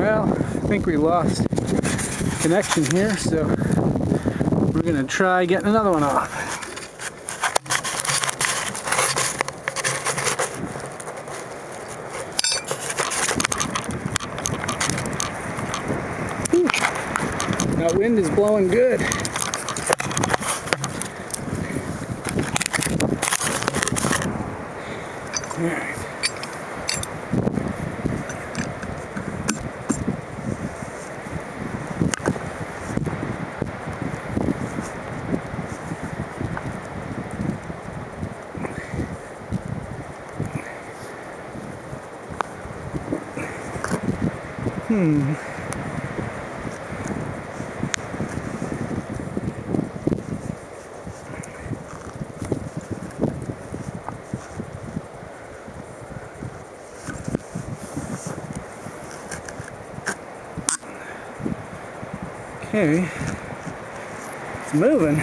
Well, I think we lost connection here, so we're gonna try getting another one off. Whew. That wind is blowing good. All right. Okay, it's moving.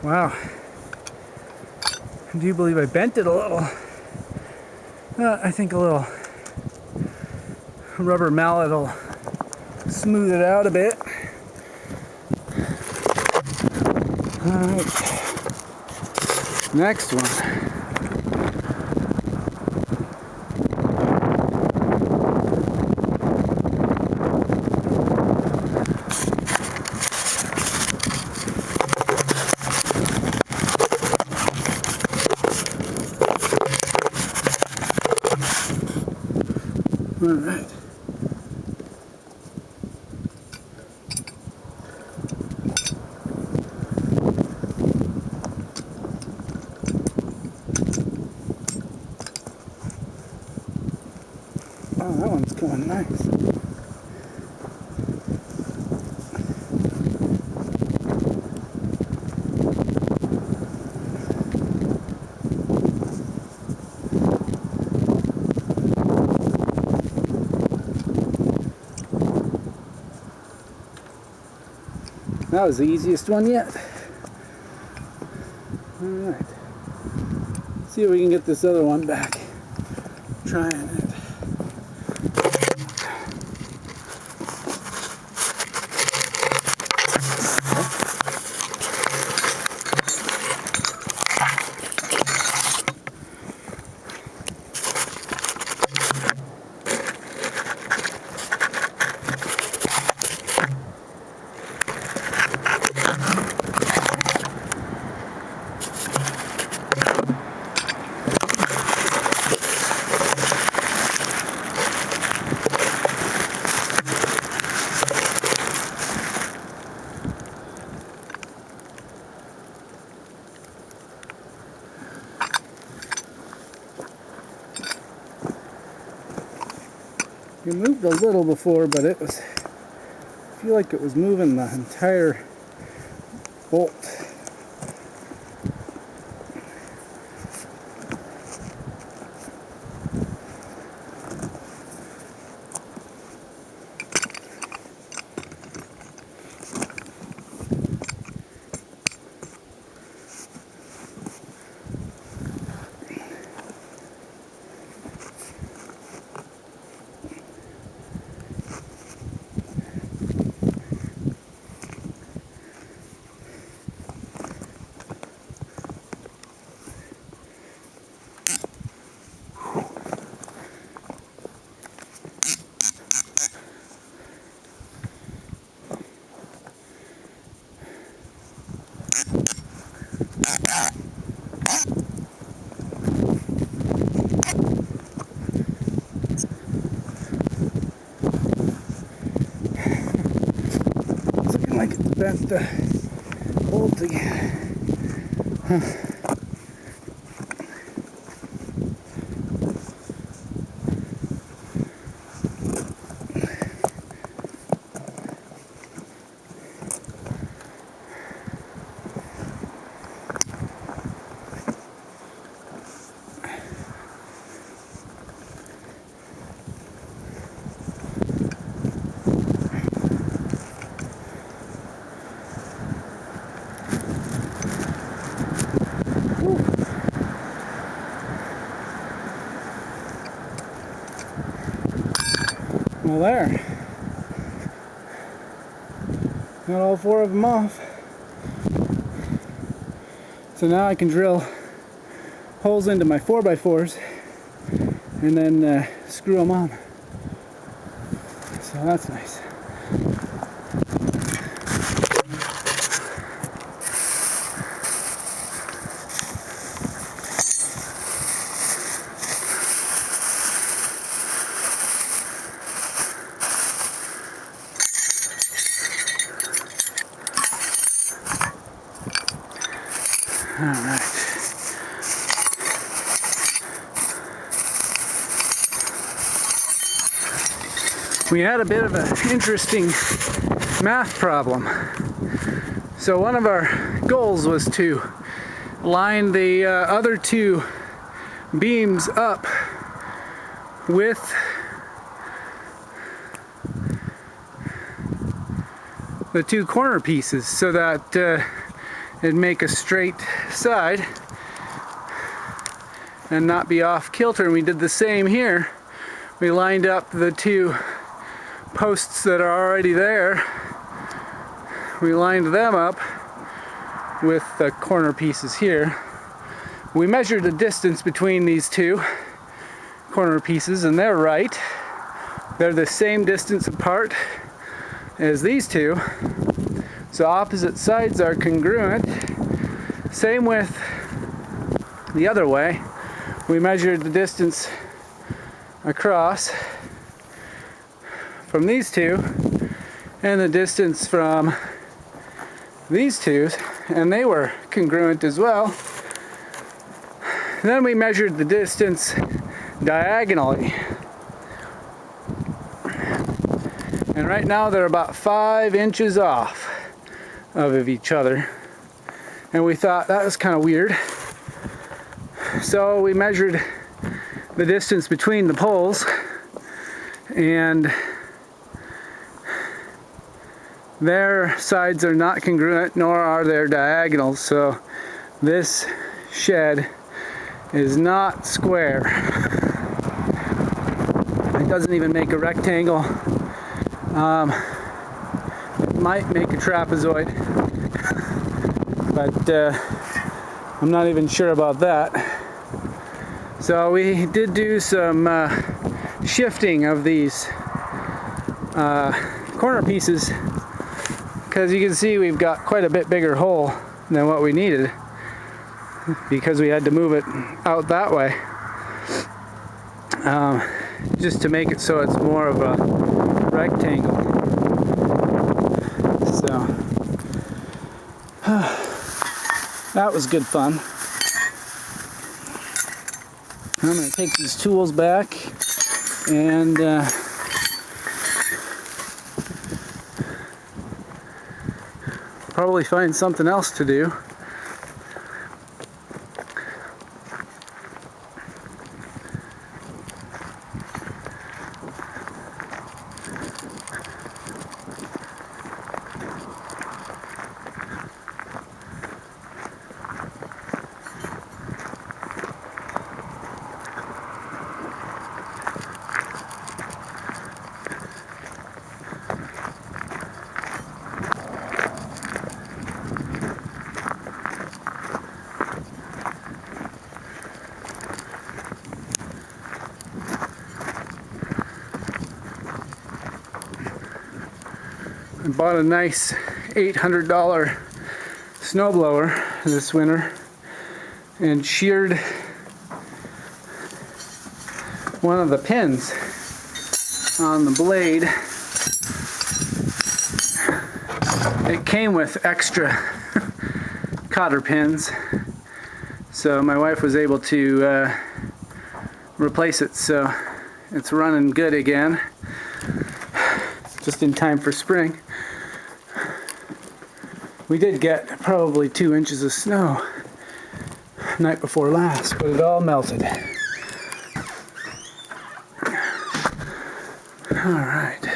Wow, I do believe I bent it a little. I think a little rubber mallet will smooth it out a bit. Alright, next one. Alright. Oh, that one's going nice. That was the easiest one yet. Alright. See if we can get this other one back. Trying it. It moved a little before, but it was, I feel like it was moving the entire bolt. Like it's bent the bolt again. Huh. Well, there. Got all 4 of them off. So now I can drill holes into my 4x4s and then screw them on. So that's nice. All right. We had a bit of an interesting math problem. So one of our goals was to line the other 2 beams up with the 2 corner pieces so that it'd make a straight side and not be off kilter. And we did the same here. We lined up the 2 posts that are already there. We lined them up with the corner pieces here. We measured the distance between these 2 corner pieces and they're right. They're the same distance apart as these 2. So opposite sides are congruent. Same with the other way. We measured the distance across from these 2 and the distance from these 2, and they were congruent as well. Then we measured the distance diagonally. And right now they're about 5 inches off of each other. And we thought that was kind of weird. So we measured the distance between the poles, and their sides are not congruent, nor are their diagonals. So this shed is not square. It doesn't even make a rectangle. It might make a trapezoid, but I'm not even sure about that. So we did do some shifting of these corner pieces, because you can see we've got quite a bit bigger hole than what we needed, because we had to move it out that way, just to make it so it's more of a rectangle. So that was good fun. I'm going to take these tools back and probably find something else to do. I bought a nice $800 snowblower this winter and sheared one of the pins on the blade. It came with extra cotter pins, so my wife was able to replace it, so it's running good again, just in time for spring. We did get probably 2 inches of snow night before last, but it all melted. Alright.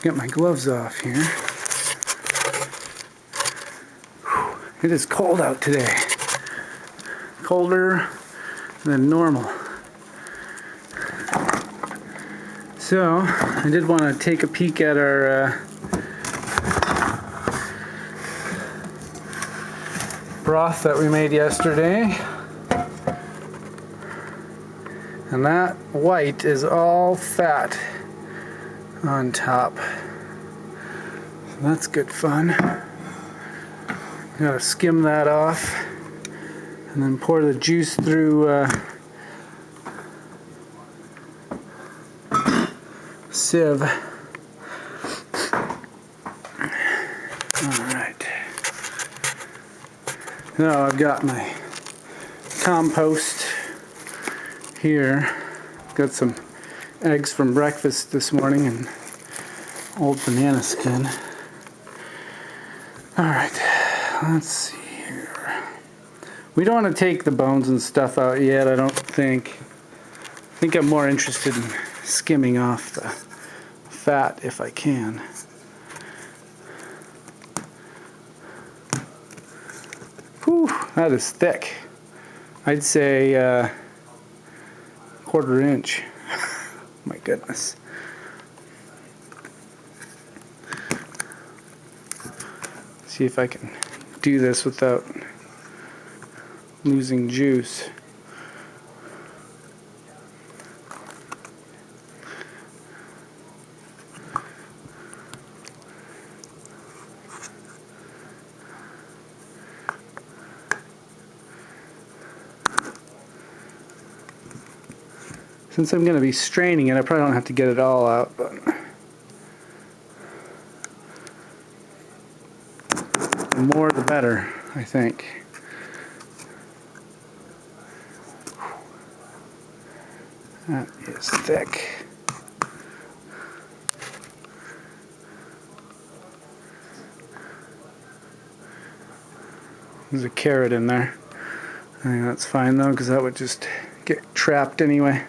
Get my gloves off here. It is cold out today. Colder than normal. So, I did want to take a peek at our broth that we made yesterday. And that white is all fat on top. So that's good fun. Gotta skim that off and then pour the juice through sieve. Alright. Now I've got my compost here. Got some eggs from breakfast this morning and old banana skin. Alright, let's see here. We don't want to take the bones and stuff out yet, I don't think. I think I'm more interested in skimming off the fat if I can. Whew, that is thick. I'd say quarter inch. My goodness. See if I can do this without losing juice. Since I'm going to be straining it, I probably don't have to get it all out, but the more the better, I think. That is thick. There's a carrot in there. I think that's fine though, because that would just get trapped anyway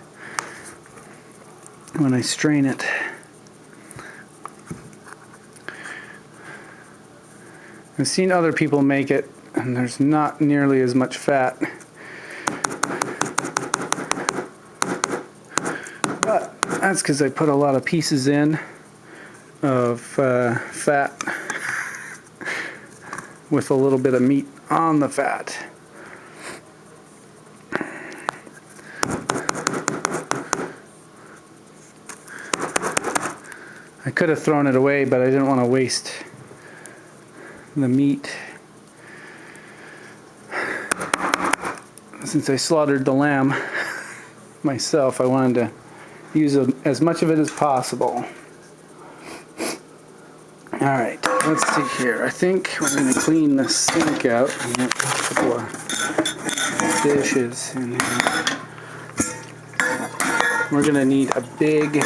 when I strain it. I've seen other people make it, and there's not nearly as much fat. But that's because I put a lot of pieces in of fat with a little bit of meat on the fat. I could have thrown it away, but I didn't want to waste the meat. Since I slaughtered the lamb myself, I wanted to use as much of it as possible. Alright, let's see here. I think we're going to clean the sink out. I got a couple of dishes in here. We're going to need a big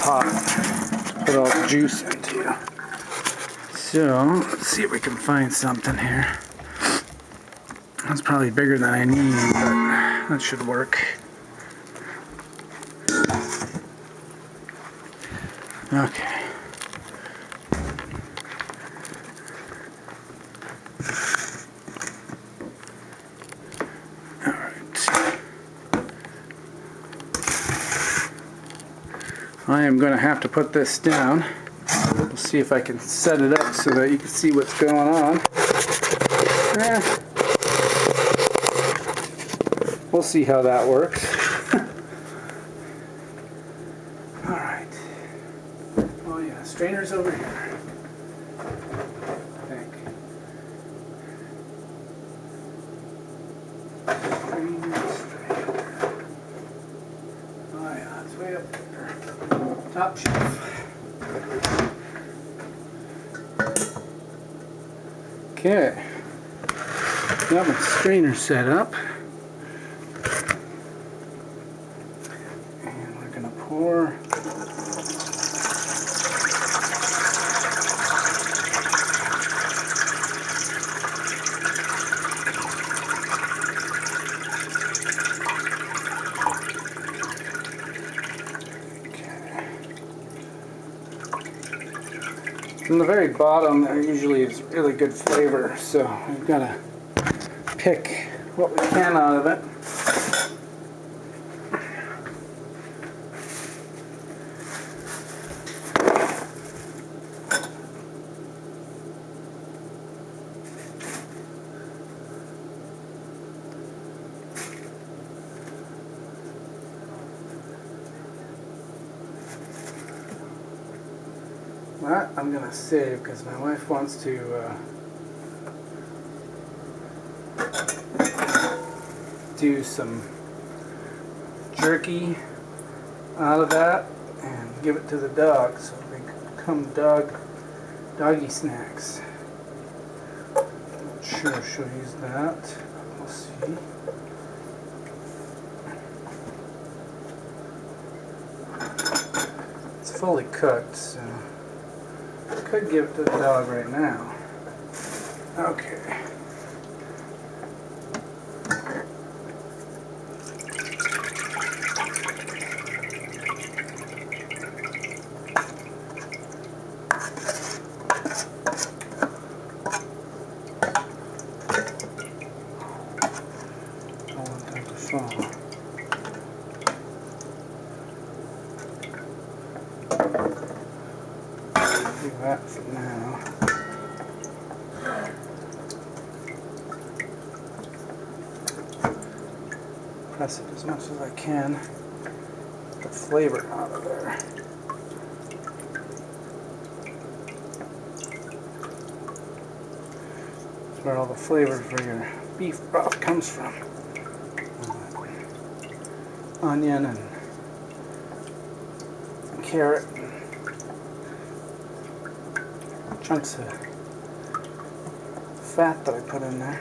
pot to put all the juice into. So, let's see if we can find something here. That's probably bigger than I need, but that should work. Okay. I am going to have to put this down. We'll see if I can set it up so that you can see what's going on. We'll see how that works. Alright. Oh yeah, strainer's over here. I think. Strainer. Oh yeah, it's way up there. Top shelf. Okay. Got my strainer set up. And we're going to pour from the very bottom. There usually is really good flavor, so I've got to pick what we can out of it. That I'm gonna save because my wife wants to do some jerky out of that and give it to the dog, so they become doggy snacks. Not sure she'll use that. We'll see. It's fully cooked, so I could give it to the dog right now. Okay. Do that for now. Press it as much as I can. Get the flavor out of there. That's where all the flavor for your beef broth comes from. Onion and carrot. Chunks of fat that I put in there.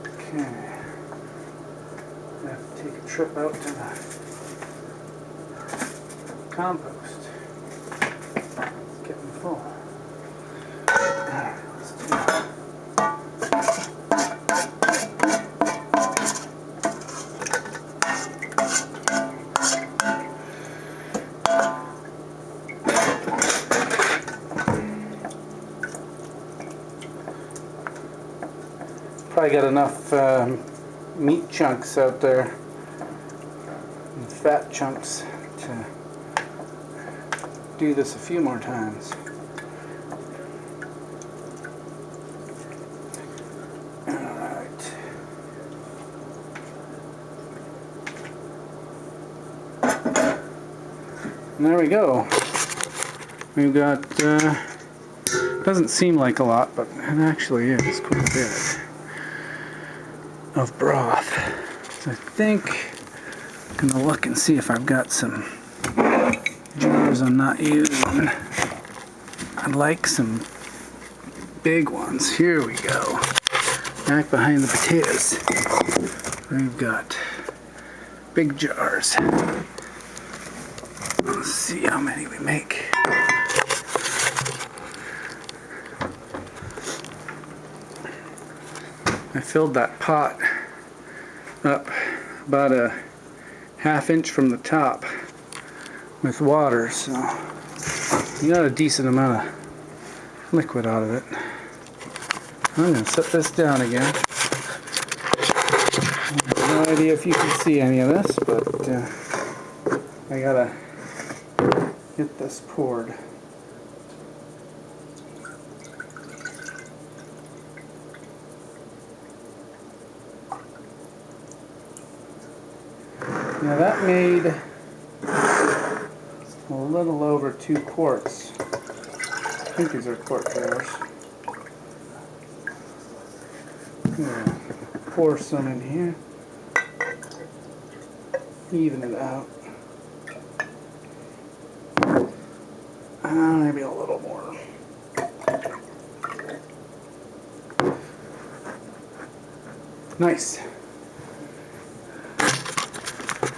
Okay. I have to take a trip out to the compost. It's getting full. Alright, let's do that. Probably got enough meat chunks out there, and fat chunks, to do this a few more times. Alright. And there we go. We've got, doesn't seem like a lot, but it actually is quite a bit of broth. So I think I'm gonna look and see if I've got some jars I'm not using. I'd like some big ones. Here we go. Back behind the potatoes. We've got big jars. Let's see how many we make. I filled that pot up about a ½ inch from the top with water, so you got a decent amount of liquid out of it. I'm going to set this down again. I have no idea if you can see any of this, but I gotta get this poured. Now that made a little over 2 quarts. I think these are quart jars. Yeah. Pour some in here. Even it out. Maybe a little more. Nice.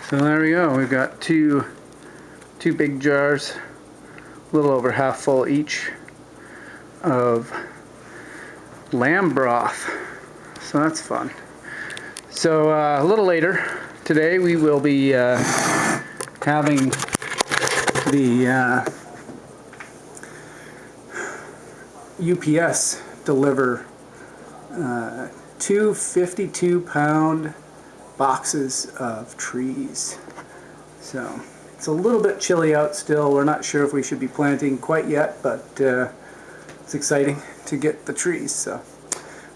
So there we go. We've got two big jars, a little over half full each, of lamb broth. So that's fun. So a little later today we will be having the UPS deliver 2 52-pound boxes of trees. So it's a little bit chilly out still. We're not sure if we should be planting quite yet, but it's exciting to get the trees. So,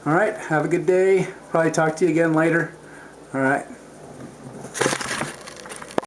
all right, have a good day. Probably talk to you again later. All right.